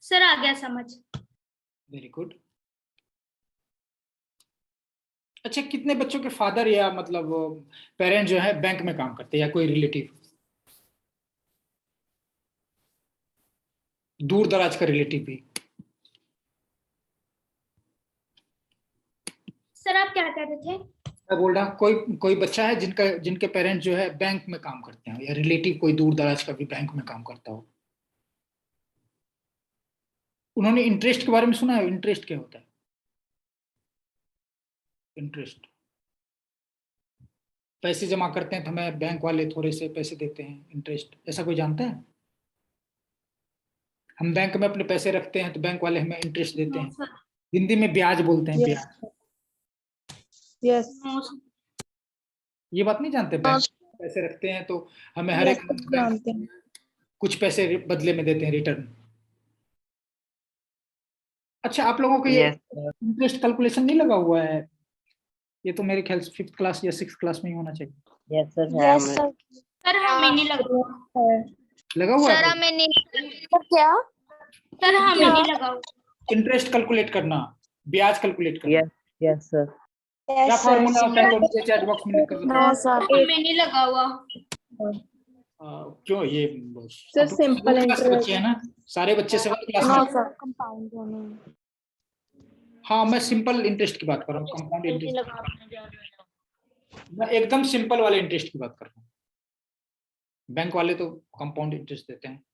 Sir आ गया समझ। Very good. अच्छा, कितने बच्चों के फादर या मतलब पेरेंट जो है बैंक में काम करते हैं या कोई रिलेटिव, दूर दराज का रिलेटिव भी? सर आप क्या कह रहे थे? मैं बोल रहा हूँ कोई कोई बच्चा है जिनके पेरेंट जो है बैंक में काम करते हैं, या रिलेटिव कोई दूर दराज का भी बैंक में काम करता हो। उन्होंने इंटरेस्ट के बारे में सुना है? इंटरेस्ट क्या होता है? इंटरेस्ट, पैसे जमा करते हैं तो हमें बैंक वाले थोड़े से पैसे देते हैं, इंटरेस्ट, ऐसा कोई जानता है? हम बैंक में अपने पैसे रखते हैं तो बैंक वाले हमें इंटरेस्ट देते नो हैं, सर। हिंदी में ब्याज बोलते हैं, यस ब्याज। Yes no sir. ये बात नहीं जानते? बैंक में पैसे रखते हैं तो हमें हर एक जानते हैं। कुछ पैसे बदले में देते हैं, रिटर्न। अच्छा, आप लोगों को ये इंटरेस्ट कैलकुलेशन नहीं लगा हुआ है? ये तो मेरे ख्याल से 5th क्लास या 6th क्लास में ही होना चाहिए। Yes sir. सर हमें नहीं लगा। लगा हुआ सर है? हमें नहीं क्या सर हमें नहीं लगा हुआ। इंटरेस्ट कैलकुलेट करना, ब्याज कैलकुलेट करना। Yes sir. क्या फॉर्मूला होता है तो नीचे चैट बॉक्स में लिख कर बताओ। सर हमें नहीं लगा हुआ। क्यों? ये सर सिंपल क्लास के बच्चे इंटरेस्ट। हैं ना, सारे बच्चे 7th क्लास नो में। सर कंपाउंड होने। हाँ, मैं सिंपल इंटरेस्ट की बात कर रहा हूँ, कंपाउंड इंटरेस्ट। मैं एकदम सिंपल वाले इंटरेस्ट की बात कर रहा हूँ। बैंक वाले तो कंपाउंड इंटरेस्ट देते हैं।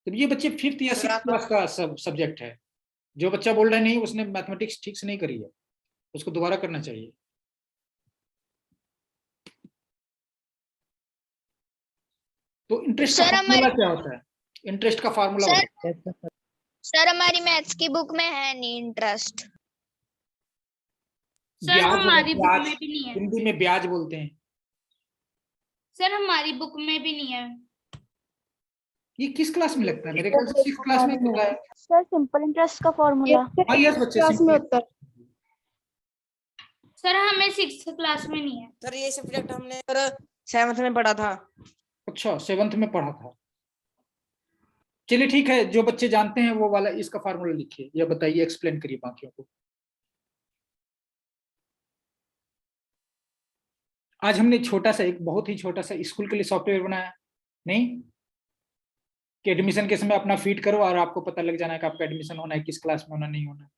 तो ये बच्चे 5th या 6th क्लास का सब्जेक्ट है। जो बच्चा बोल रहा है नहीं उसने मैथमेटिक्स ठीक से नहीं करी है, उसको दोबारा करना चाहिए। तो इंटरेस्ट का सर फार्मूला क्या होता है? इंटरेस्ट का फार्मूला सर हमारी मैथ्स की बुक में है नहीं इंटरेस्ट। सर हमारी बुक में भी नहीं है। हिंदी में ब्याज बोलते हैं। सर हमारी बुक में भी नहीं है। ये किस क्लास में लगता है? मेरे ख्याल से 6th क्लास में होता है। सर सिंपल इंटरेस्ट का फॉर्मूला हाँ, यस बच्चे, क्लास में होता है। सर हमें 6th क्लास में नहीं है। सर ये सब्जेक्ट हमने सर 7th में पढ़ा था। अच्छा, 7th में पढ़ा था। चलिए ठीक है, जो बच्चे जानते हैं वो वाला इसका फार्मूला लिखिए या बताइए, एक्सप्लेन करिए बाकियों को। आज हमने छोटा सा, एक बहुत ही छोटा सा स्कूल के लिए सॉफ्टवेयर बनाया, नहीं कि एडमिशन के समय अपना फीड करो और आपको पता लग जाना है कि आपका एडमिशन होना है, किस क्लास में होना, नहीं होना।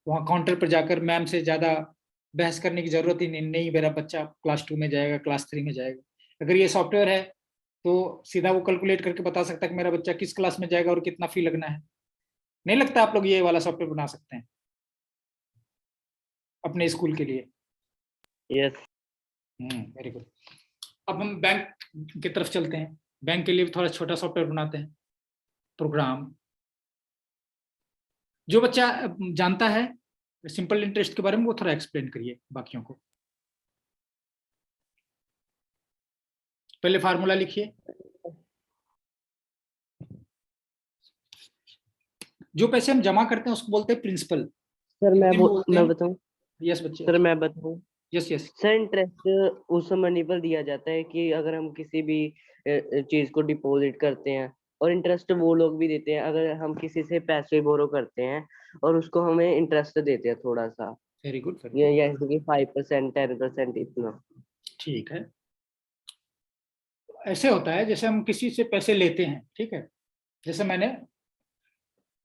वहाँ काउंटर पर जाकर मैम से ज्यादा बहस करने की जरूरत ही नहीं, मेरा बच्चा क्लास 2 में जाएगा, क्लास 3 में जाएगा। अगर ये सॉफ्टवेयर है तो सीधा वो कैलकुलेट करके बता सकता है कि मेरा बच्चा किस क्लास में जाएगा और कितना फी लगना है। नहीं लगता आप लोग ये वाला सॉफ्टवेयर बना सकते हैं अपने स्कूल के लिए? यस। Very good. अब हम बैंक की तरफ चलते हैं। बैंक के लिए थोड़ा छोटा सॉफ्टवेयर बनाते हैं, प्रोग्राम। जो बच्चा जानता है सिंपल इंटरेस्ट के बारे में वो थोड़ा एक्सप्लेन करिए बाकियों को। पहले फार्मूला लिखिए। जो पैसे हम जमा करते हैं उसको बोलते हैं प्रिंसिपल। सर मैं बताऊं? यस बच्चे। सर मैं बताऊं? Yes yes. सर इंटरेस्ट उस मनी पर दिया जाता है कि अगर हम किसी भी चीज को डिपॉजिट करते हैं, और इंटरेस्ट वो लोग भी देते हैं अगर हम किसी से पैसे बोरो करते हैं और उसको हमें इंटरेस्ट देते हैं थोड़ा सा। Very good. ये जैसे कि 5%, 10% इतना। ठीक है। ऐसे होता है जैसे हम किसी से पैसे लेते हैं, ठीक है। जैसे मैंने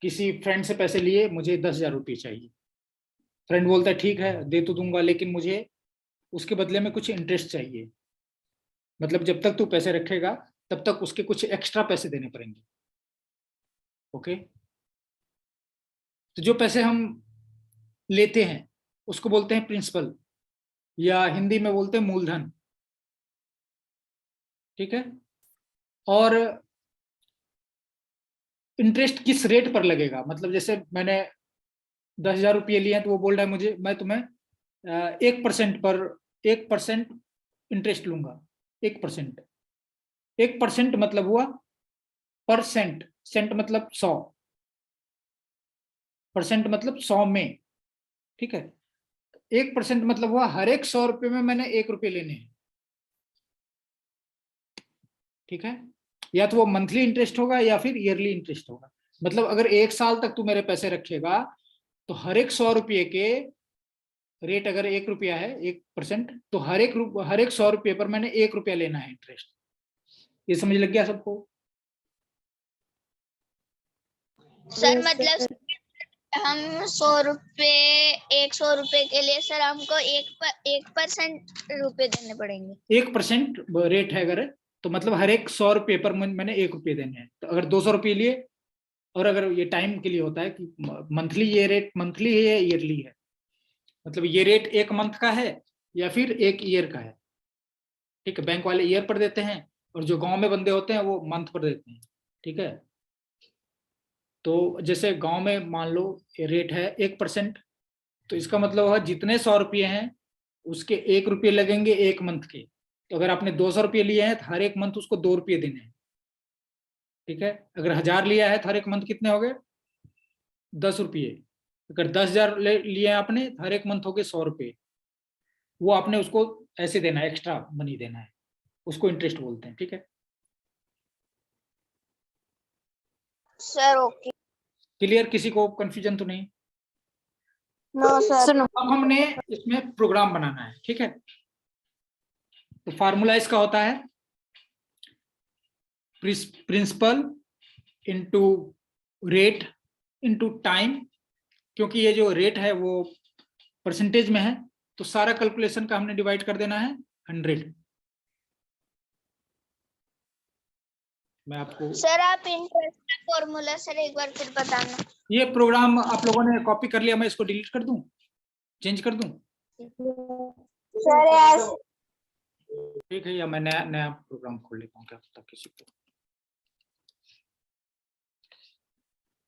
किसी फ्रेंड से पैसे लिए, मुझे 10,000 रुपये चाहिए। फ्रेंड बोलता है ठीक है दे तो दूंगा, लेकिन मुझे उसके बदले में कुछ इंटरेस्ट चाहिए। मतलब जब तक तू पैसे रखेगा तब तक उसके कुछ एक्स्ट्रा पैसे देने पड़ेंगे। ओके। तो जो पैसे हम लेते हैं उसको बोलते हैं प्रिंसिपल, या हिंदी में बोलते हैं मूलधन, ठीक है। और इंटरेस्ट किस रेट पर लगेगा, मतलब जैसे मैंने 10,000 रुपये लिए हैं तो वो बोल रहा है मुझे, मैं तुम्हें 1% पर 1% इंटरेस्ट लूंगा। 1%, 1% मतलब हुआ परसेंट, सेंट मतलब 100, परसेंट मतलब 100 में, ठीक है। 1% मतलब हुआ हर एक 100 रुपये में मैंने 1 रुपये लेने हैं, ठीक है। या तो वो मंथली इंटरेस्ट होगा या फिर ईयरली इंटरेस्ट होगा। मतलब अगर 1 साल तक तू मेरे पैसे रखेगा तो हर एक 100 रुपये के रेट अगर 1 रुपया है 1%, तो हर एक 100 रुपये पर मैंने 1 रुपया लेना है इंटरेस्ट। ये समझ लग गया सबको? सर मतलब हम 100 रुपए के लिए सर हमको 1% रुपए देने पड़ेंगे। 1% रेट है अगर, तो मतलब हर एक 100 रुपये पर मैंने 1 रुपये देने हैं। तो अगर 200 रुपये लिए, और अगर ये टाइम के लिए होता है कि मंथली, ये रेट मंथली है या ईयरली है, मतलब ये रेट 1 मंथ का है या फिर 1 ईयर का है। ठीक है, बैंक वाले ईयर पर देते हैं और जो गांव में बंदे होते हैं वो मंथ पर देते हैं। ठीक है, तो जैसे गांव में मान लो रेट है 1%, तो इसका मतलब है जितने 100 रुपये हैं उसके 1 रुपये लगेंगे 1 मंथ के। तो अगर आपने 200 रुपये लिए हैं तो हर एक मंथ उसको 2 रुपये देने हैं। ठीक है, अगर 1000 लिया है तो हर एक मंथ कितने हो गए? 10 रुपये। अगर 10,000 लिए हैं आपने तो हर एक मंथ हो गए 100 रुपये। वो आपने उसको ऐसे देना है, एक्स्ट्रा मनी देना है, उसको इंटरेस्ट बोलते हैं। ठीक है सर ओके। क्लियर? किसी को कंफ्यूजन तो नहीं? No sir. अब हमने इसमें प्रोग्राम बनाना है। ठीक है, तो फार्मूला इसका होता है principal into rate into time. क्योंकि ये जो रेट है वो परसेंटेज में है, तो सारा कैलकुलेशन का हमने डिवाइड कर देना है 100। मैं आपको सर आप इंटरेस्ट का फॉर्मूला सर एक बार फिर बताना। ये प्रोग्राम आप लोगों ने कॉपी कर लिया, मैं इसको डिलीट कर दूं, चेंज कर दूं? Sir yes. ठीक है, या मैं नया नया प्रोग्राम खोल लेता हूँ, क्या पता किसी को।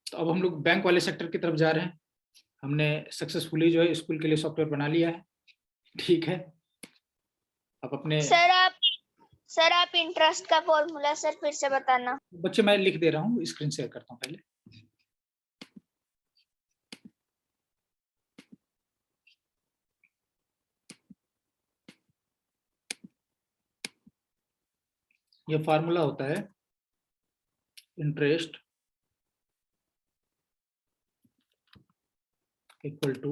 तो अब हम लोग बैंक वाले सेक्टर की तरफ जा रहे हैं। हमने सक्सेसफुली जो है स्कूल के लिए सॉफ्टवेयर बना लिया है। ठीक है, अब अपने सर आप इंटरेस्ट का फॉर्मूला सर फिर से बताना। बच्चे मैं लिख दे रहा हूँ, स्क्रीन शेयर करता हूँ पहले। ये फार्मूला होता है इंटरेस्ट इक्वल टू,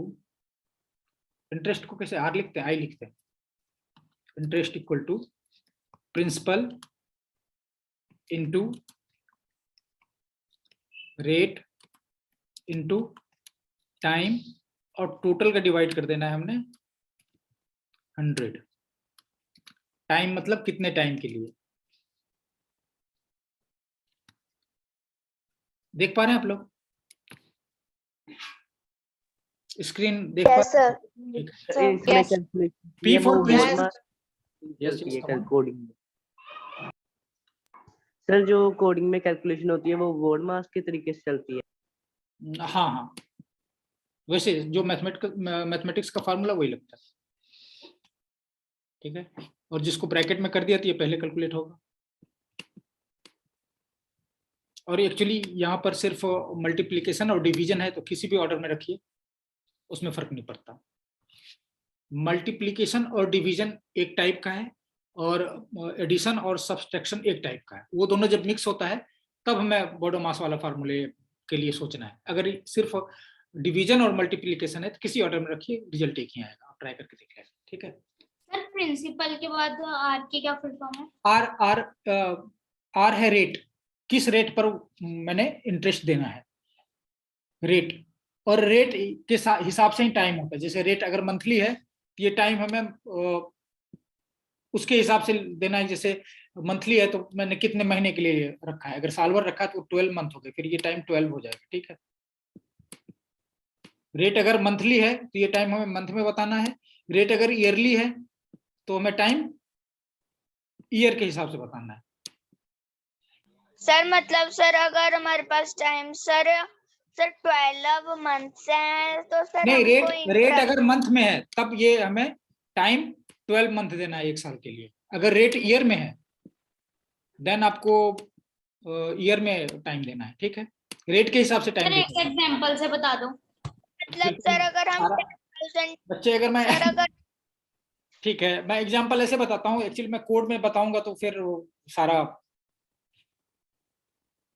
इंटरेस्ट को कैसे आर लिखते हैं, आई लिखते हैं। Interest equal to principal into rate into time, और टोटल का डिवाइड कर देना है हमने 100। टाइम मतलब कितने टाइम के लिए। देख पा रहे हैं आप लोग? स्क्रीन देख पा रहे हैं? इसमें calculation P for yes coding. Sir जो कोडिंग में कैलकुलेशन होती है वो वर्ड मास्क के तरीके से चलती है। हाँ हाँ, वैसे जो मैथमेटिक्स का फार्मूला वही लगता है। ठीक है, और जिसको ब्रैकेट में कर दिया तो ये पहले कैलकुलेट होगा। और एक्चुअली यहाँ पर सिर्फ मल्टीप्लिकेशन और डिवीजन है, तो किसी भी ऑर्डर में रखिए, उसमें फर्क नहीं पड़ता। मल्टीप्लिकेशन और डिवीजन एक टाइप का है, और एडिशन और सब्सट्रैक्शन एक टाइप का है। वो दोनों जब मिक्स होता है तब हमें बॉडो मास वाला फार्मूले के लिए सोचना है। अगर सिर्फ डिवीजन और मल्टीप्लिकेशन है तो किसी ऑर्डर में रखिए, रिजल्ट एक ही आएगा, आप ट्राई करके देख लें। ठीक है सर प्रिंसिपल के बाद आर की क्या फुल फॉर्म है? आर है रेट, किस रेट पर मैंने इंटरेस्ट देना है, रेट। और रेट के हिसाब से ही टाइम होता है। जैसे रेट अगर मंथली है तो ये टाइम हमें उसके हिसाब से देना है। जैसे मंथली है तो मैंने कितने महीने के लिए रखा है, अगर साल भर रखा है तो 12 मंथ हो गए, फिर ये टाइम 12 हो जाएगा। ठीक है, रेट अगर मंथली है तो ये टाइम हमें मंथ में बताना है। रेट अगर ईयरली है तो हमें टाइम ईयर के हिसाब से बताना है। सर मतलब सर अगर हमारे पास टाइम सर 12 मंथ्स है तो सर नहीं, हमको रेट अगर मंथ में है तब ये हमें टाइम 12 मंथ देना है 1 साल के लिए। अगर रेट ईयर में है देन आपको ईयर में टाइम देना है। ठीक है, रेट के हिसाब से टाइम सर एक एग्जांपल से बता दो। मतलब सर अगर हम 10,000 बच्चे अगर मैं सर अगर ठीक है, मैं एग्जांपल ऐसे बताता हूँ। एक्चुअली मैं कोड में बताऊंगा तो फिर सारा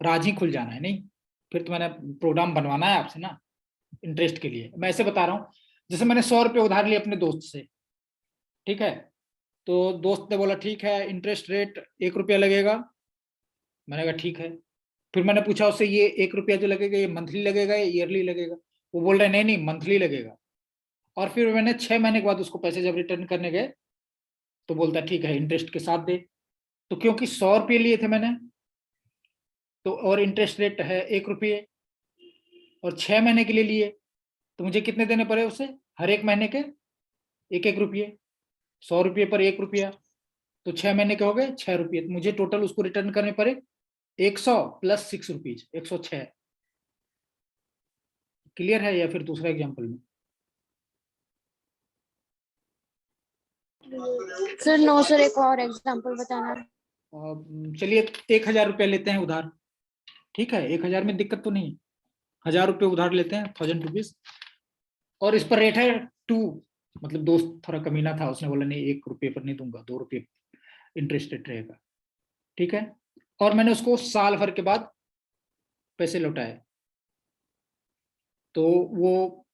राज ही खुल जाना है, नहीं फिर तो मैंने प्रोग्राम बनवाना है आपसे ना इंटरेस्ट के लिए। मैं ऐसे बता रहा हूँ, जैसे मैंने 100 रुपये उधार लिए अपने दोस्त से, ठीक है, तो दोस्त ने बोला ठीक है इंटरेस्ट रेट 1 रुपया लगेगा, मैंने कहा ठीक है। फिर मैंने पूछा उससे ये 1 रुपया जो लगेगा ये मंथली लगेगा या ईयरली लगेगा, वो बोल रहा है नहीं नहीं मंथली लगेगा। और फिर मैंने 6 महीने के बाद उसको पैसे जब रिटर्न करने गए तो बोलता ठीक है इंटरेस्ट के साथ दे। तो क्योंकि 100 रुपये लिए थे मैंने तो, और इंटरेस्ट रेट है 1 रुपये, और 6 महीने के लिए लिए, तो मुझे कितने देने पड़े उसे, हर एक महीने के 1-1 रुपये, 100 रुपये पर 1 रुपया, तो 6 महीने के हो गए 6 रुपये, तो मुझे टोटल उसको रिटर्न करने पड़े 100 प्लस 6 रुपीज, 106। क्लियर है? या फिर दूसरा एग्जाम्पल में? सर नो सर, एक और एग्जांपल बताना। चलिए 1000 रुपया लेते हैं उधार, ठीक है, 1000 में दिक्कत तो नहीं है, 1000 रुपये उधार लेते हैं, 1000 रुपीज, और इस पर रेट है 2, मतलब दोस्त थोड़ा कमीना था, उसने बोला नहीं 1 रुपये पर नहीं दूंगा, 2 रुपये इंटरेस्ट रेट रहेगा, ठीक है। और मैंने उसको साल भर के बाद पैसे लौटाए, तो वो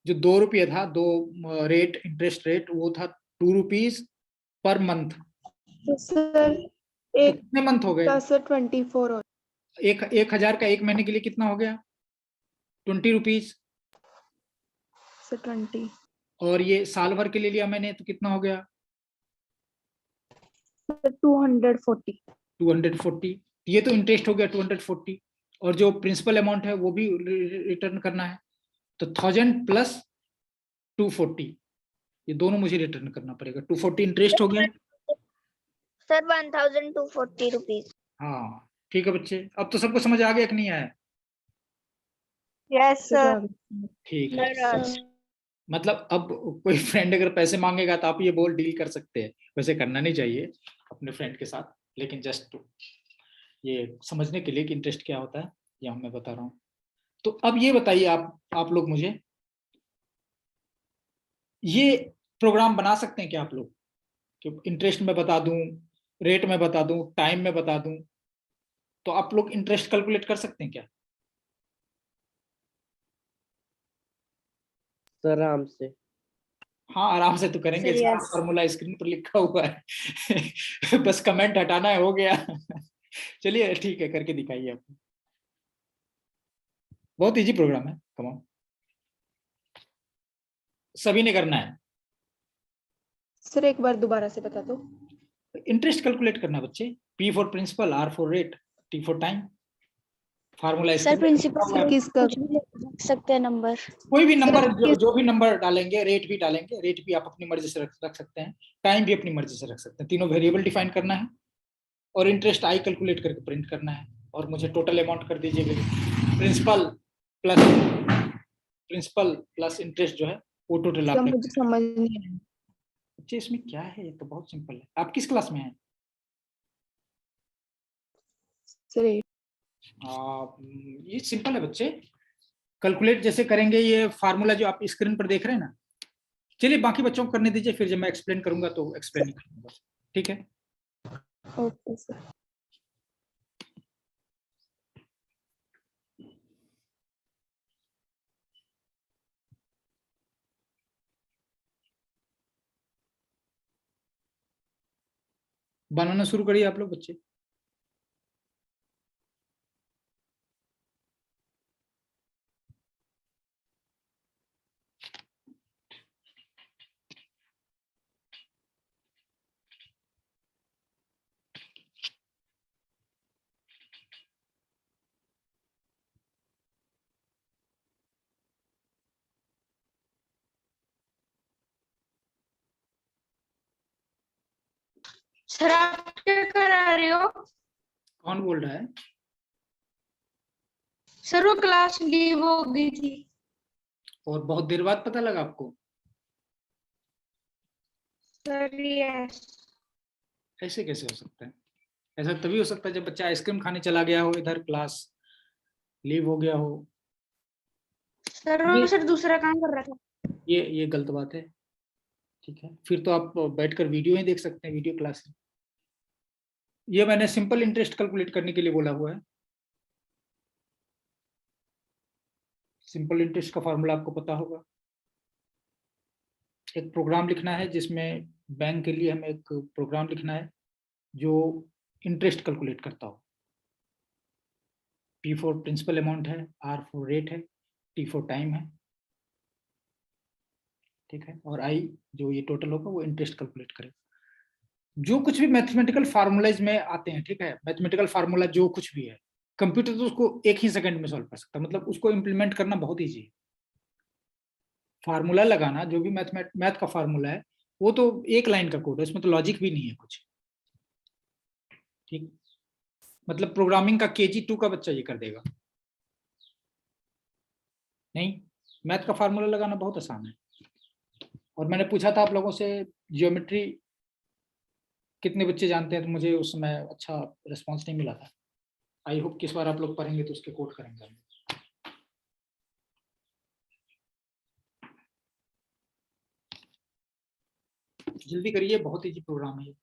जो 2 रुपये था, दो रेट इंटरेस्ट रेट, वो था 2 रुपीज पर मंथ। तो सर तो एक कितने मंथ हो गए? का सर 24 हो 1000 का 1 महीने के लिए कितना हो गया? 20 रुपीज। सर 20 और ये साल भर के लिए लिया मैंने तो कितना हो गया? 240। 240। ये तो इंटरेस्ट हो गया 240, और जो प्रिंसिपल अमाउंट है वो भी रिटर्न करना है, तो 1000 प्लस 240, ये दोनों मुझे रिटर्न करना पड़ेगा। 240 इंटरेस्ट हो गया। Sir 1240 rupees. हाँ ठीक है बच्चे, अब तो सबको समझ आ गया कि नहीं आया? Yes sir. ठीक है, मतलब अब कोई फ्रेंड अगर पैसे मांगेगा तो आप ये बोल डील कर सकते हैं, वैसे करना नहीं चाहिए अपने फ्रेंड के साथ, लेकिन जस्ट ये समझने के लिए कि इंटरेस्ट क्या होता है ये मैं बता रहा हूँ। तो अब ये बताइए आप लोग मुझे, ये प्रोग्राम बना सकते हैं क्या आप लोग, कि इंटरेस्ट में बता दूं, रेट में बता दूं, टाइम में बता दूं, तो आप लोग इंटरेस्ट कैलकुलेट कर सकते हैं क्या? सर आराम से। हाँ आराम से तो करेंगे, Sir, सारा yes. फॉर्मूला स्क्रीन पर लिखा हुआ है बस कमेंट हटाना है, हो गया चलिए ठीक है, करके दिखाइए आप। बहुत इजी प्रोग्राम है, कम ऑन, सभी ने करना है। सर एक बार दोबारा से बता दो। इंटरेस्ट कैलकुलेट करना है बच्चे, P for principal, R for rate, T for time, formula sir principal sir किसका? कुछ भी लिख सकते हैं नंबर। कोई भी नंबर, किस- जो भी नंबर डालेंगे, रेट भी डालेंगे, रेट भी आप अपनी मर्जी से रख सकते हैं, टाइम भी अपनी मर्जी से रख सकते हैं, तीनों वेरिएबल डिफाइन करना है, और इंटरेस्ट आई कैलकुलेट करके प्रिंट करना है, और मुझे टोटल अमाउंट कर दीजिए, प्रिंसिपल प्लस इंटरेस्ट जो है वो टोटल सर आपने। मुझे समझ नहीं आया। बच्चे इसमें क्या है, ये तो बहुत सिंपल है। आप किस क्लास में हैं? सर ये सिंपल है बच्चे, कैलकुलेट जैसे करेंगे, ये फार्मूला जो आप स्क्रीन पर देख रहे हैं ना, चलिए बाकी बच्चों को करने दीजिए, फिर जब मैं एक्सप्लेन करूंगा तो एक्सप्लेन करूंगा, ठीक है। Okay sir. बनाना शुरू करिए आप लोग बच्चे। सर आप क्या करा रहे हो? कौन बोल रहा है? सर वो क्लास लीव हो गई थी। और बहुत देर बाद पता लगा आपको? Sir yes. ऐसे कैसे हो सकता है? ऐसा तभी हो सकता है जब बच्चा आइसक्रीम खाने चला गया हो, इधर क्लास लीव हो गया हो। सर वो सर दूसरा काम कर रहा था। ये गलत बात है, ठीक है, फिर तो आप बैठकर वीडियो ही देख सकते हैं, वीडियो क्लास। ये मैंने सिंपल इंटरेस्ट कैलकुलेट करने के लिए बोला हुआ है, सिंपल इंटरेस्ट का फार्मूला आपको पता होगा। एक प्रोग्राम लिखना है जिसमें बैंक के लिए हमें एक प्रोग्राम लिखना है जो इंटरेस्ट कैलकुलेट करता हो। P फॉर प्रिंसिपल अमाउंट है, R फॉर रेट है, T फॉर टाइम है, ठीक है, और I जो ये टोटल होगा वो इंटरेस्ट कैलकुलेट करेगा। जो कुछ भी मैथमेटिकल फार्मूलाज में आते हैं, ठीक है, मैथमेटिकल फार्मूला जो कुछ भी है, कंप्यूटर तो उसको एक ही सेकंड में सॉल्व कर सकता है, मतलब उसको इम्प्लीमेंट करना बहुत ईजी है। फार्मूला लगाना, जो भी मैथ का फार्मूला है, वो तो एक लाइन का कोड है, उसमें तो लॉजिक भी नहीं है कुछ, ठीक। मतलब प्रोग्रामिंग का KG2 का बच्चा ये कर देगा नहीं, मैथ का फार्मूला लगाना बहुत आसान है। और मैंने पूछा था आप लोगों से जियोमेट्री कितने बच्चे जानते हैं, तो मुझे उस समय अच्छा रिस्पॉन्स नहीं मिला था। आई होप किस बार आप लोग पढ़ेंगे तो उसके कोड करेंगे। जल्दी करिए, बहुत इजी प्रोग्राम है ये।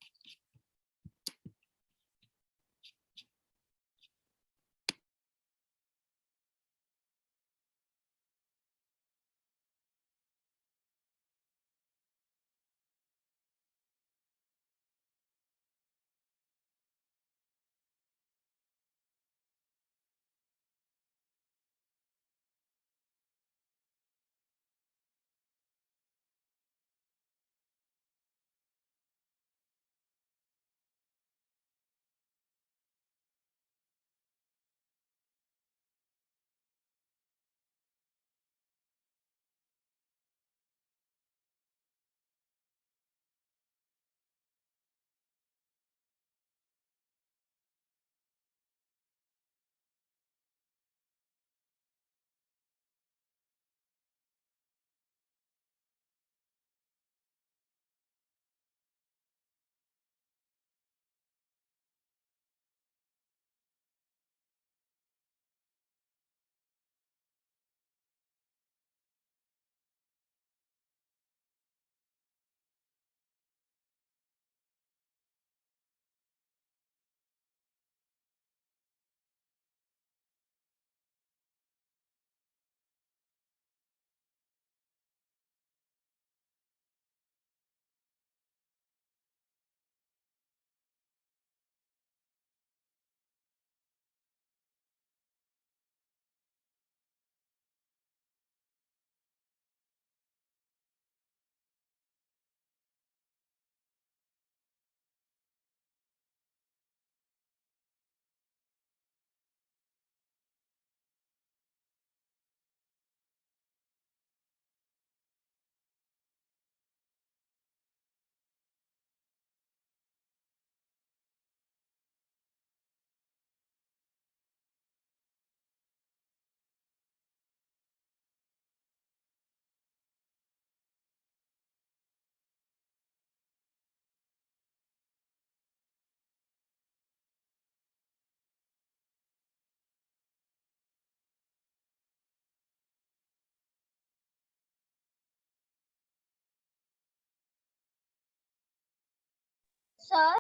सर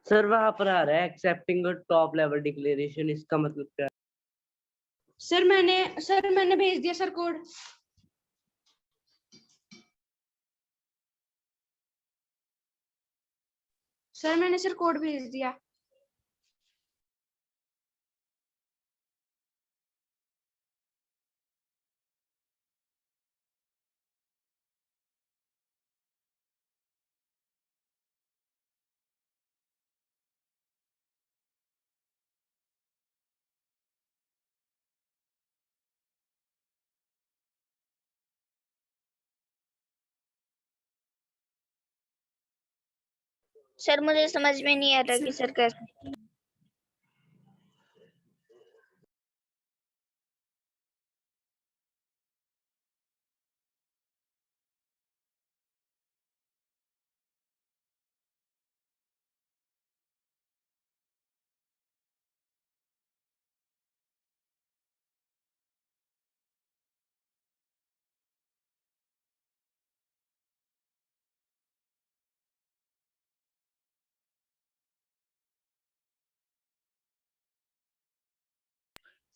सर वहां पर आ रहा है एक्सेप्टिंग टॉप लेवल डिक्लेरेशन, इसका मतलब क्या है? सर मैंने भेज दिया सर कोड। सर मैंने सर कोड भेज दिया। सर मुझे समझ में नहीं आ रहा कि सर कैसे।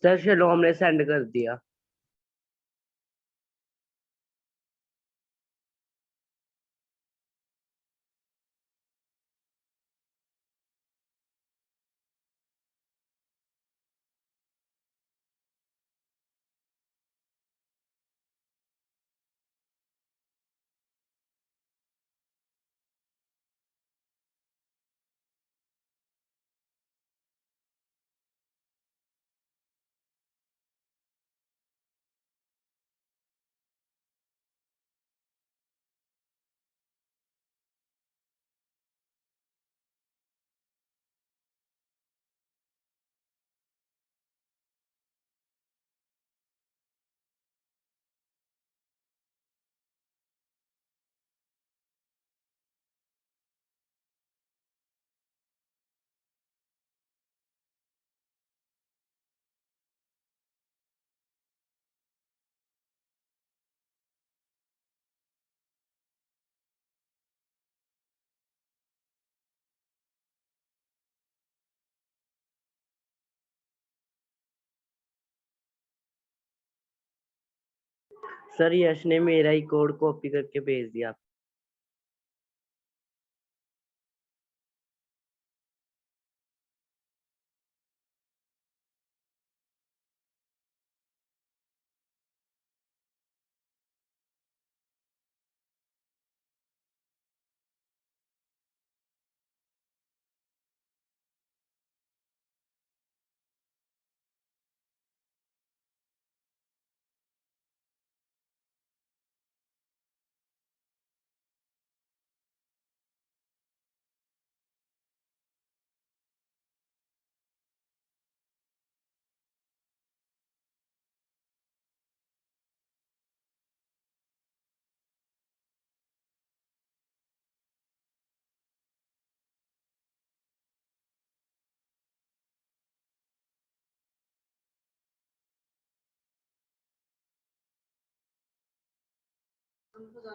सर चलो हमने सेंड कर दिया। सर यश ने मेरा ही कोड कॉपी करके भेज दिया।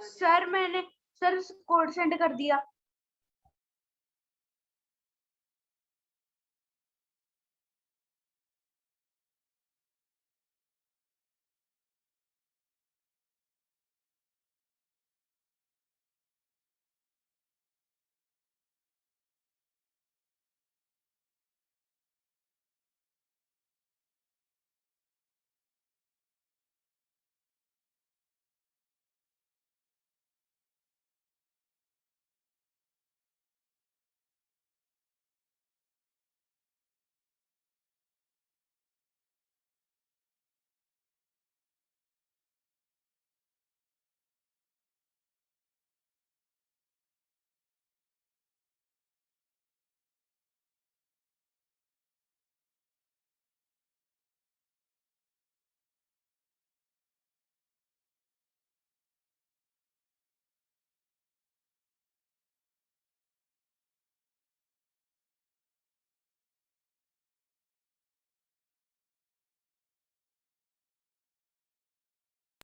सर मैंने सर कोड सेंड कर दिया।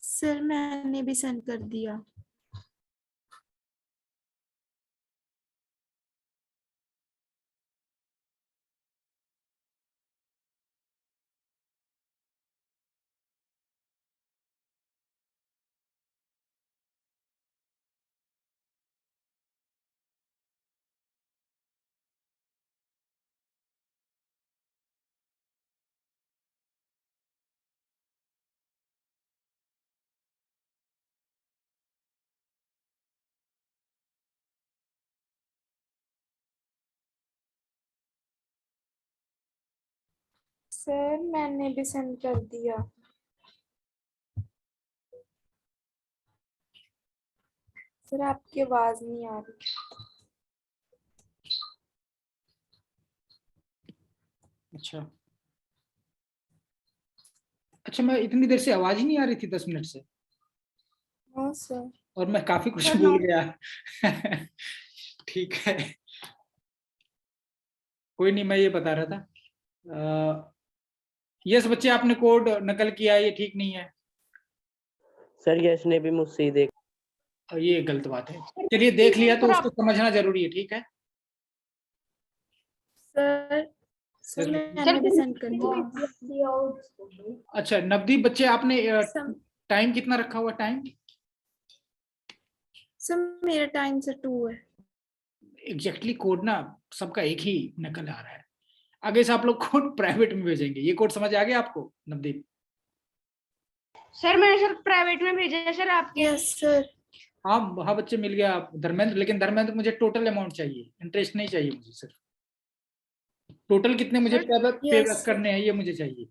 सर मैंने भी सेंड कर दिया। सर मैंने भी सेंड कर दिया। सर आपकी आवाज नहीं आ रही। अच्छा अच्छा, मैं इतनी देर से आवाज ही नहीं आ रही थी 10 मिनट से, हाँ सर। और मैं काफी कुछ सर, भूल नौ- गया। ठीक है, कोई नहीं, मैं ये बता रहा था। यस बच्चे, आपने कोड नकल किया, ये ठीक नहीं है। सर यश ने भी मुझसे ही देख। ये गलत बात है। चलिए, देख लिया तो सर, उसको समझना जरूरी है, ठीक है। सर सर Yes, मैंने भी सेंड कर दिया। अच्छा नवदीप बच्चे, आपने सर टाइम कितना रखा हुआ टाइम? सर मेरा टाइम से 2 है। एग्जैक्टली कोड ना सबका एक ही नकल आ रहा है। आगे से आप लोग कोड प्राइवेट में भेजेंगे। ये कोड समझ आ गया आपको नवदीप? सर मैंने सर प्राइवेट में भेजा है सर आपके। Yes sir. हाँ हाँ बच्चे, मिल गया आप धर्मेंद्र। लेकिन धर्मेंद्र मुझे टोटल अमाउंट चाहिए, इंटरेस्ट नहीं चाहिए मुझे। सिर्फ टोटल कितने मुझे पे Yes, बैक करने हैं ये मुझे चाहिए।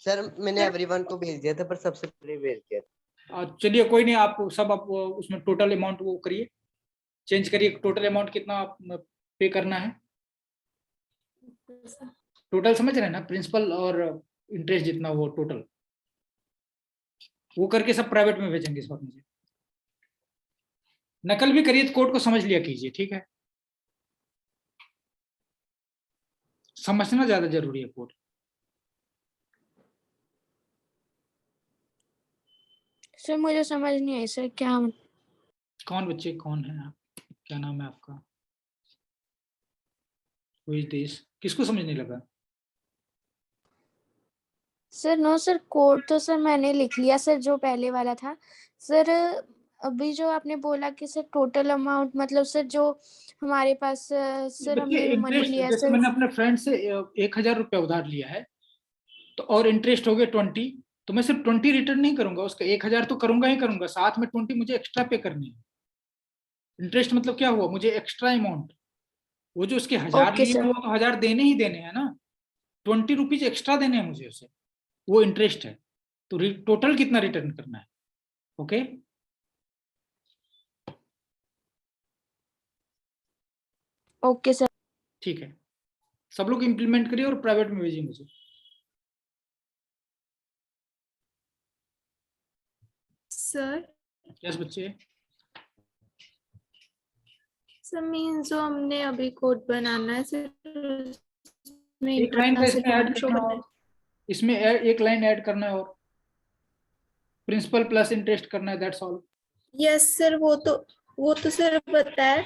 सर मैंने एवरीवन को भेज दिया था, पर सबसे पहले भेज दिया था। चलिए कोई नहीं, आप सब आप उसमें टोटल अमाउंट वो करिए, चेंज करिए। टोटल अमाउंट कितना आप पे करना है? टोटल समझ रहे हैं ना, प्रिंसिपल और इंटरेस्ट जितना वो टोटल, वो करके सब प्राइवेट में भेजेंगे इस बार मुझे। नकल भी करिए तो कोड को समझ लिया कीजिए, ठीक है? समझना ज्यादा जरूरी है कोड। सर मुझे समझ नहीं आई सर क्या। कौन बच्चे, कौन है आप? क्या नाम है आपका? कोई देश, किसको समझ नहीं लगा? सर नो सर, कोड तो सर मैंने लिख लिया सर, जो पहले वाला था सर। अभी जो आपने बोला कि सर टोटल अमाउंट, मतलब सर जो हमारे पास सर बच्चे हमने मनी इंटरेस्ट, लिया जैसे सर। मैंने अपने फ्रेंड से 1,000 रुपया उधार लिया है, तो और इंटरेस्ट हो गए 20, तो मैं सिर्फ 20 रिटर्न नहीं करूंगा, उसका 1,000 तो करूंगा ही करूंगा, साथ में 20 मुझे एक्स्ट्रा पे करनी है। इंटरेस्ट मतलब क्या हुआ, मुझे एक्स्ट्रा अमाउंट, वो जो उसके 1,000 ओके लिए सर। वो तो 1,000 देने ही देने हैं ना, 20 रुपीज एक्स्ट्रा देने हैं मुझे उसे, वो इंटरेस्ट है। तो टोटल कितना रिटर्न करना है? Okay okay sir. ठीक है, सब लोग इंप्लीमेंट करिए और प्राइवेट में भेजिए मुझे। सर यस बच्चे। सर मीन जो हमने अभी कोड बनाना है सर, उसमें एक लाइन का इंटरेस्ट इसमें ऐड अमाउंट शो करना करना और है। इसमें एक लाइन ऐड करना है और प्रिंसिपल प्लस इंटरेस्ट करना है, दैट्स ऑल। यस सर, वो तो सर पता है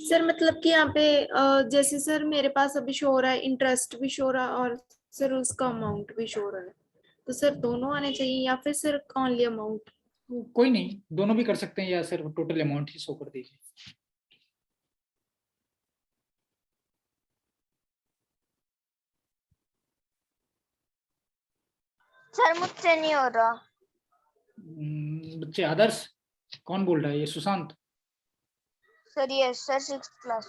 सर। मतलब कि यहाँ पे जैसे सर मेरे पास अभी शो हो रहा है, इंटरेस्ट भी शो हो रहा है और सर उसका अमाउंट भी शो हो रहा है। तो सर दोनों आने चाहिए या फिर सर ओनली अमाउंट? कोई नहीं, दोनों भी कर सकते हैं, या सिर्फ टोटल अमाउंट ही शो कर दीजिए। सर मुझसे नहीं हो रहा। बच्चे आदर्श, कौन बोल रहा है? ये सुशांत। सर ये सर 6th क्लास।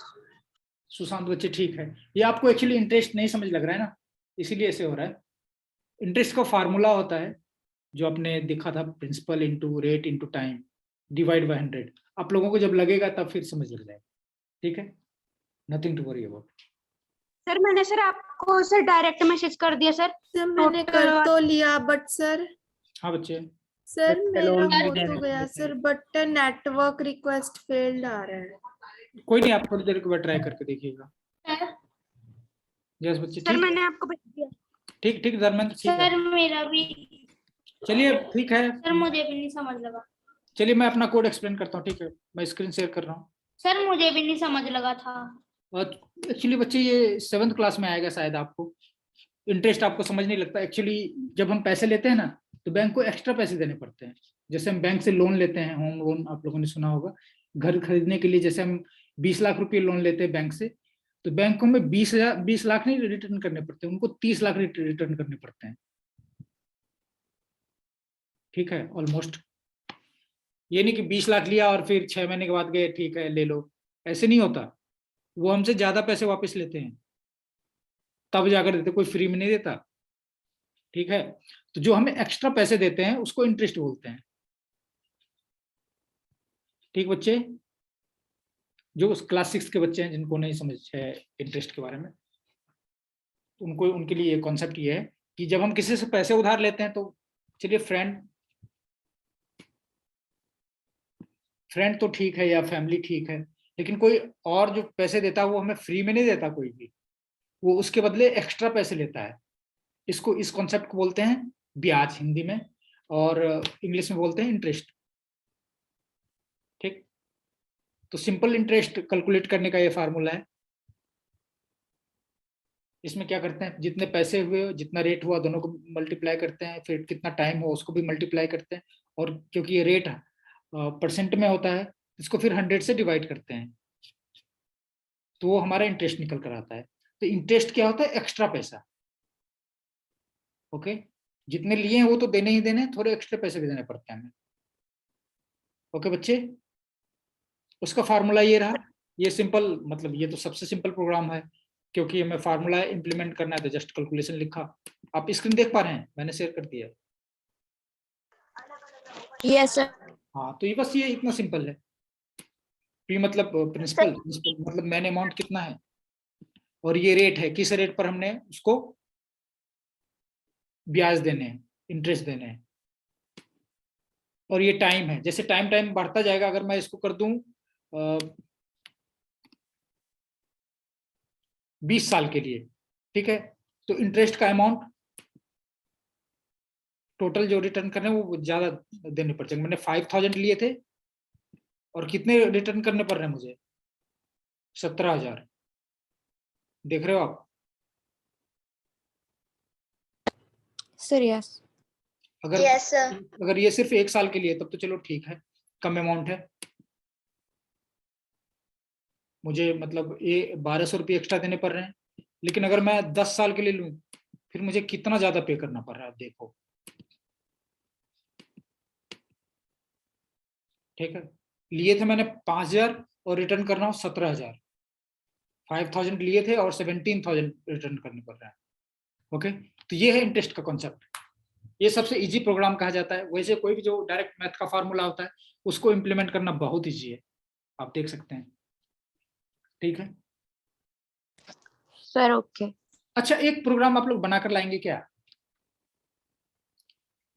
सुशांत बच्चे ठीक है, ये आपको एक्चुअली इंटरेस्ट नहीं समझ लग रहा है ना, इसीलिए ऐसे हो रहा है। इंटरेस्ट का फार्मूला होता है जो आपने देखा था, principal into rate into time divide by 100। आप लोगों को जब लगेगा तब फिर समझ लग जाएगा, ठीक है? Nothing to worry about. Sir मैंने सर आपको सर डायरेक्ट मैसेज कर दिया सर। सर मैंने कर तो लिया, बट सर हाँ बच्चे, सर मेरा loan हो भी तो गया sir, but network request failed आ रहा है। कोई नहीं, आप थोड़ी देर के बाद ट्राई करके देखिएगा। यस बच्चे सर ठीक, मैंने आपको भेज दिया। ठीक ठीक धर्मेंद्र ठीक है। सर मेरा भी, चलिए ठीक है, सर मुझे भी नहीं समझ लगा। चलिए मैं अपना कोड एक्सप्लेन करता हूँ, ठीक है? मैं स्क्रीन शेयर कर रहा हूँ। सर मुझे भी नहीं समझ लगा था। और एक्चुअली बच्चे ये 7th क्लास में आएगा शायद आपको। इंटरेस्ट आपको समझ नहीं लगता एक्चुअली। जब हम पैसे लेते हैं ना, तो बैंक को एक्स्ट्रा पैसे देने पड़ते हैं। जैसे हम बैंक से लोन लेते हैं, होम लोन आप लोगों ने सुना होगा, घर खरीदने के लिए जैसे हम 20 लाख रुपए लोन लेते हैं बैंक से, तो बैंक को हमें 20 लाख नहीं रिटर्न करने पड़ते, उनको 30 लाख रिटर्न करने पड़ते हैं, ठीक है? ऑलमोस्ट। ये नहीं कि 20 लाख लिया और फिर 6 महीने के बाद गए ठीक है ले लो, ऐसे नहीं होता। वो हमसे ज्यादा पैसे वापस लेते हैं, तब जाकर देते, कोई फ्री में नहीं देता, ठीक है? तो जो हमें एक्स्ट्रा पैसे देते हैं उसको इंटरेस्ट बोलते हैं, ठीक बच्चे? जो उस क्लास 6 के बच्चे हैं जिनको नहीं समझ है इंटरेस्ट के बारे में, उनको, उनके लिए कॉन्सेप्ट ये है कि जब हम किसी से पैसे उधार लेते हैं, तो चलिए फ्रेंड तो ठीक है या फैमिली ठीक है, लेकिन कोई और जो पैसे देता है वो हमें फ्री में नहीं देता कोई भी, वो उसके बदले एक्स्ट्रा पैसे लेता है। इसको, इस कॉन्सेप्ट को बोलते हैं ब्याज हिंदी में, और इंग्लिश में बोलते हैं इंटरेस्ट, ठीक? तो सिंपल इंटरेस्ट कैलकुलेट करने का ये फार्मूला है। इसमें क्या करते हैं, जितने पैसे हुए जितना रेट हुआ दोनों को मल्टीप्लाई करते हैं, फिर कितना टाइम हुआ उसको भी मल्टीप्लाई करते हैं, और क्योंकि ये रेट परसेंट में होता है इसको फिर 100 से डिवाइड करते हैं, तो वो हमारा इंटरेस्ट निकल कर आता है। तो इंटरेस्ट क्या होता है, एक्स्ट्रा पैसा। ओके, जितने लिए हैं वो तो देने ही देने हैं, थोड़े एक्स्ट्रा पैसे भी देने पड़ते हैं हमें। ओके बच्चे, उसका फार्मूला ये रहा, ये सिंपल, मतलब ये तो सबसे सिंपल प्रोग्राम है, क्योंकि हमें फार्मूला इंप्लीमेंट करना है तो जस्ट कैलकुलेशन लिखा। आप स्क्रीन देख पा रहे हैं, मैंने शेयर कर दिया। Yes sir. हाँ, तो ये बस ये इतना सिंपल है। पी मतलब प्रिंसिपल, मतलब मैन अमाउंट कितना है, और ये रेट है, किस रेट पर हमने उसको ब्याज देने हैं, इंटरेस्ट देने हैं, और ये टाइम है। जैसे टाइम टाइम बढ़ता जाएगा, अगर मैं इसको कर दूं 20 साल के लिए, ठीक है, तो इंटरेस्ट का अमाउंट टोटल जो रिटर्न करने वो ज्यादा देने पड़ जाएंगे। मैंने 5000 लिए थे और कितने रिटर्न करने पड़ रहे हैं मुझे, 17,000। देख रहे हो आप? Sir yes. अगर यस सर। अगर ये सिर्फ 1 साल के लिए तब तो चलो ठीक है, कम अमाउंट है, मुझे मतलब ये 1200 रुपये एक्स्ट्रा देने पड़ रहे हैं। लेकिन अगर मैं 10 साल के लिए लूं फिर मुझे कितना ज्यादा पे करना पड़ रहा है, देखो। ठीक है, लिए थे मैंने 5000 और रिटर्न करना हो 17,000। 5000 लिए थे और 17,000 रिटर्न करने पड़ रहा है। ओके, तो ये है इंटरेस्ट का कॉन्सेप्ट। ये सबसे इजी प्रोग्राम कहा जाता है। वैसे कोई भी जो डायरेक्ट मैथ का फार्मूला होता है उसको इम्प्लीमेंट करना बहुत इजी है, आप देख सकते हैं। ठीक है सर ओके। अच्छा, एक प्रोग्राम आप लोग बनाकर लाएंगे क्या?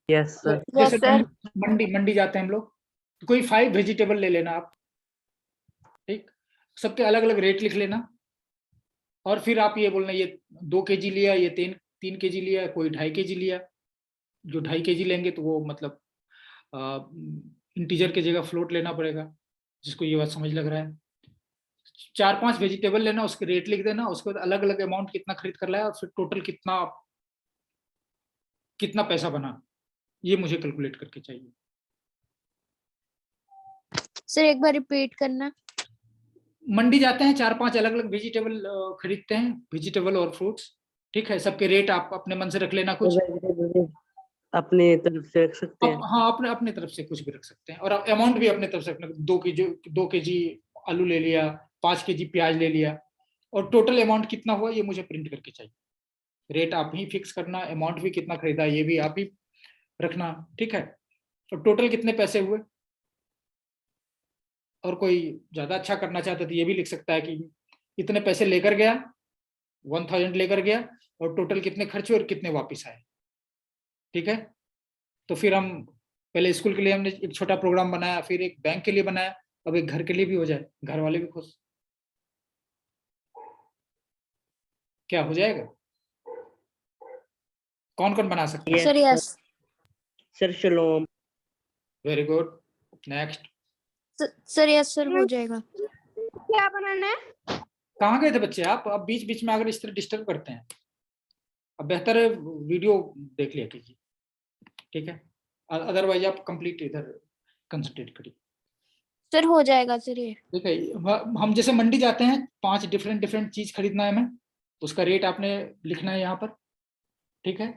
Yes sir. जैसे Yes, sir. मंडी जाते हैं हम लोग, तो कोई 5 वेजिटेबल ले लेना आप, ठीक, सबके अलग अलग रेट लिख लेना, और फिर आप ये बोलना ये 2 kg लिया, ये 3 kg लिया, कोई 2.5 kg लिया। जो 2.5 kg लेंगे तो वो मतलब इंटीजर की जगह फ्लोट लेना पड़ेगा, जिसको ये बात समझ लग रहा है। 4-5 वेजिटेबल लेना, उसके रेट लिख देना, उसके बाद अलग अलग अमाउंट कितना खरीद कर लाया और फिर टोटल कितना पैसा बना, ये मुझे कैलकुलेट करके चाहिए। सर एक बार रिपीट करना। मंडी जाते हैं, 4-5 अलग अलग वेजिटेबल खरीदते हैं, वेजिटेबल और फ्रूट्स, ठीक है, सबके रेट आप अपने मन से रख लेना कुछ। अपने तरफ से रख सकते हैं। हाँ, अपने तरफ से कुछ भी रख सकते हैं, और अमाउंट भी अपने तरफ से रखना। 2 kg आलू ले लिया, 5 kg प्याज ले लिया, और टोटल अमाउंट कितना हुआ ये मुझे प्रिंट करके चाहिए। रेट आप ही फिक्स करना, अमाउंट भी कितना खरीदा ये भी आप ही रखना, ठीक है, और टोटल कितने पैसे हुए। और कोई ज्यादा अच्छा करना चाहता तो ये भी लिख सकता है कि इतने पैसे लेकर गया, 1000 लेकर गया, और टोटल कितने खर्च हुए और कितने वापस आए। ठीक है, तो फिर हम पहले स्कूल के लिए हमने एक छोटा प्रोग्राम बनाया, फिर एक बैंक के लिए बनाया, अब एक घर के लिए भी हो जाए, घर वाले भी खुश। क्या हो जाएगा? कौन कौन बना सकते हैं? Sir yes. सर शलोम। Very good, next. Sir yes sir हो जाएगा। क्या बनाना है? कहाँ गए थे बच्चे आप? अब बीच बीच में अगर इस तरह डिस्टर्ब करते हैं, अब बेहतर है वीडियो देख लिया कीजिए, ठीक है, अदरवाइज आप कंप्लीट इधर कंसंट्रेट करिए। सर हो जाएगा सर ये। ठीक है, हम जैसे मंडी जाते हैं, 5 डिफरेंट चीज खरीदना है हमें, उसका रेट आपने लिखना है यहाँ पर, ठीक है,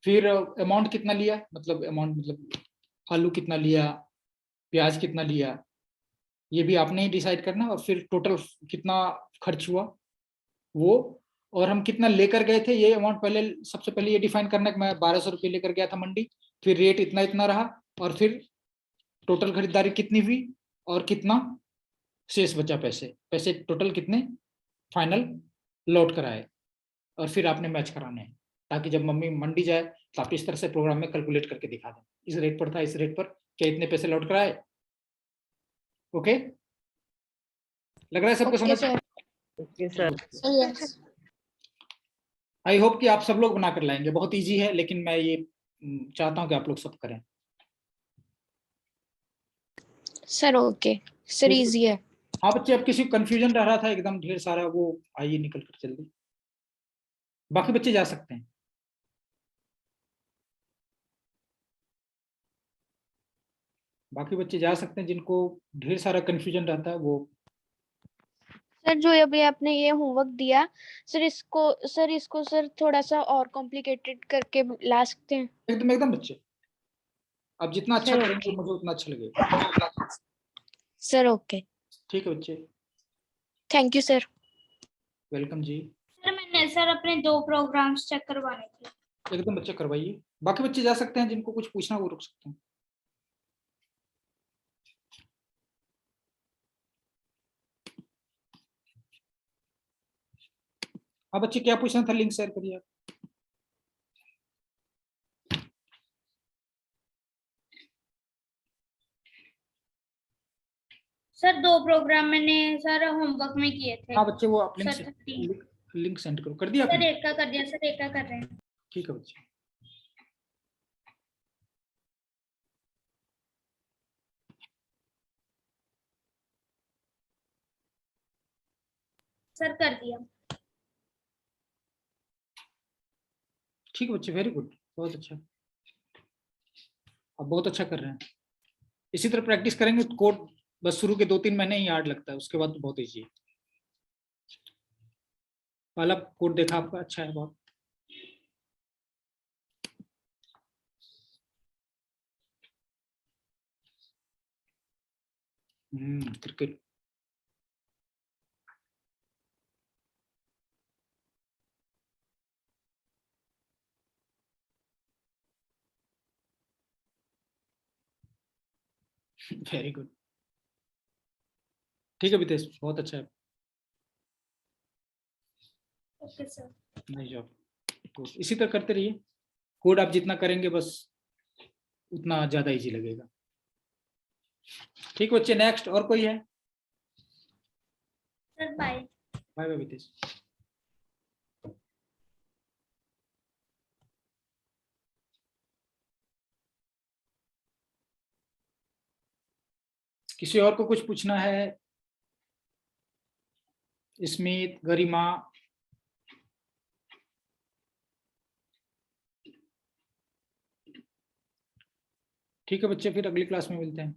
फिर अमाउंट कितना लिया, मतलब अमाउंट मतलब आलू कितना लिया, प्याज कितना लिया, ये भी आपने ही डिसाइड करना, और फिर टोटल कितना खर्च हुआ वो, और हम कितना लेकर गए थे ये अमाउंट पहले, सबसे पहले ये डिफाइन करना कि मैं 1200 रुपये लेकर गया था मंडी, फिर रेट इतना इतना रहा, और फिर टोटल खरीदारी कितनी हुई और कितना शेष बचा, पैसे टोटल कितने फाइनल लौट कर आए, और फिर आपने मैच कराने हैं, ताकि जब मम्मी मंडी जाए तो आप इस तरह से प्रोग्राम में कैलकुलेट करके दिखा दें, इस रेट पर था, इस रेट पर क्या इतने पैसे लौट कर आए। ओके, लग रहा है सबको समझ? Okay sir. Yes I hope कि आप सब लोग बना कर लाएंगे, बहुत इजी है, लेकिन मैं ये चाहता हूं कि आप लोग सब करें। सर ओके सर इजी है। हाँ बच्चे, अब किसी कंफ्यूजन रह रहा था एकदम ढेर सारा, वो आइए निकल कर जल्दी। बाकी बच्चे जा सकते हैं। बाकी बच्चे जा सकते हैं जिनको ढेर सारा कंफ्यूजन रहता है वो। सर जो अभी आपने ये होमवर्क दिया इसको सर थोड़ा सा और कॉम्प्लिकेटेड करके ला सकते हैं। एकदम एकदम बच्चे, आप जितना अच्छा सर, करेंगे मुझे उतना अच्छा लगेगा। सर ओके, ठीक है बच्चे, थैंक यू सर। वेलकम जी। सर मैंने सर अपने 2 प्रोग्राम्स चेक करवाने थे। एकदम बच्चे करवाइए, बाकी बच्चे जा सकते हैं, जिनको कुछ पूछना वो रुक सकते हैं। हाँ बच्चे, क्या पूछना था लिंक शेयर करिए आप। सर 2 प्रोग्राम मैंने सर होमवर्क में किए थे। हाँ बच्चे, वो आप सर 13। लिंक सेंड करो। कर दिया सर आपने? एक का कर दिया, सर एक का कर रहे हैं। ठीक है बच्चे। सर कर दिया। ठीक है बच्चे, वेरी गुड, बहुत अच्छा, आप बहुत अच्छा कर रहे हैं। इसी तरह प्रैक्टिस करेंगे तो कोड बस शुरू के 2-3 महीने ही हार्ड लगता है, उसके बाद तो बहुत ईजी है। पहला कोड देखा आपका, अच्छा है बहुत। क्रिकेट। वेरी गुड, ठीक है वितेश, बहुत अच्छा है, ओके सर। Nice job. तो इसी तरह करते रहिए, कोड आप जितना करेंगे बस उतना ज्यादा इजी लगेगा। ठीक बच्चे, नेक्स्ट और कोई है? Sir bye. Bye bye Vitesh. किसी और को कुछ पूछना है? स्मित, गरिमा? ठीक है बच्चे, फिर अगली क्लास में मिलते हैं।